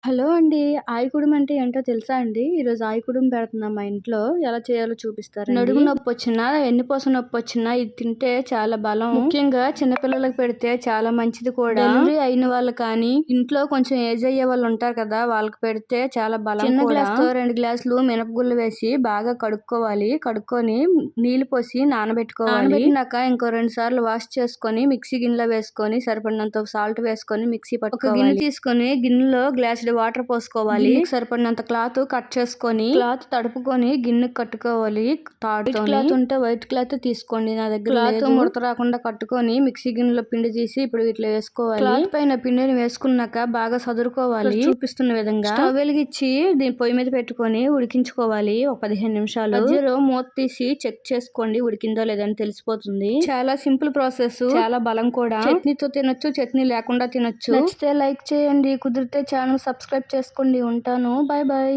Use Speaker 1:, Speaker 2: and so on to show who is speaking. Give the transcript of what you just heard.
Speaker 1: Hello అండి. ఆయకుడుం అంటే ఏంటో తెలుసా అండి? ఈరోజు ఆయకుడుం పెడుతున్నాం మా ఇంట్లో. ఎలా చేయాలో చూపిస్తారండి. నడుము నొప్పొచ్చినా, ఎన్నిపూస నొప్పొచ్చినా ఇది తింటే చాలా బలం. ముఖ్యంగా చిన్న పిల్లలకి పెడితే చాలా మంచిది కూడా. డెలివరీ అయిన వాళ్ళు కానీ, ఇంట్లో కొంచెం ఏజ్ అయ్యే వాళ్ళు ఉంటారు కదా! వాళ్ళకి పెడితే చాలా బలం చిన్న కూడా. గ్లాస్‌తో 2 గ్లాసులు మినపగుళ్ళు వేసి బాగా కడుక్కోవాలి. కడుక్కొని నీళ్లు పోసి నానబెట్టుకోవాలి. నానబెట్టినాక ఇంకో 2 సార్లు వాష్ చేసుకొని మిక్సీ గిన్నెలో వేసుకొని సరిపడినంత సాల్ట్ వేసుకొని మిక్సీ పట్టుకోవాలి. ఒక గిన్నె తీసుకొని గిన్నెలో గ్లాసుడు వాటర్ పోసుకోవాలి. గిన్నెకి సరిపడినంత క్లాత్ కట్ చేసుకొని క్లాత్ తడుపుకొని గిన్నెకి కట్టుకోవాలి. వైట్ క్లాత్ ఉంటే వైట్ క్లాత్ తీసుకోండి. నా దగ్గర క్లాత్ ముడత రాకుండా కట్టుకొని మిక్సీ గిన్నెలో పిండి తీసి ఇప్పుడు ఇట్లా వేసుకోవాలి. క్లాత్ పైన పిండిని వేసుకున్నాక బాగా సదురుకోవాలి. చూపిస్తున్న విధంగా స్టవ్ వెలిగించి దీని పొయ్యి మీద పెట్టుకొని ఉడికించుకోవాలి. ఒక 15 నిమిషాలు. మధ్యలో మూత తీసి చెక్ చేసుకోండి ఉడికిందో లేదని తెలిసిపోతుంది. చాలా సింపుల్ ప్రాసెస్. చాలా బలం కూడా. చట్నీతో తినొచ్చు, చట్నీ లేకుండా తినొచ్చు. నచ్చితే లైక్ చేయండి, కుదిరితే ఛానల్ సబ్స్క్రైబ్ చేసుకోండి. ఉంటాను. Bye bye.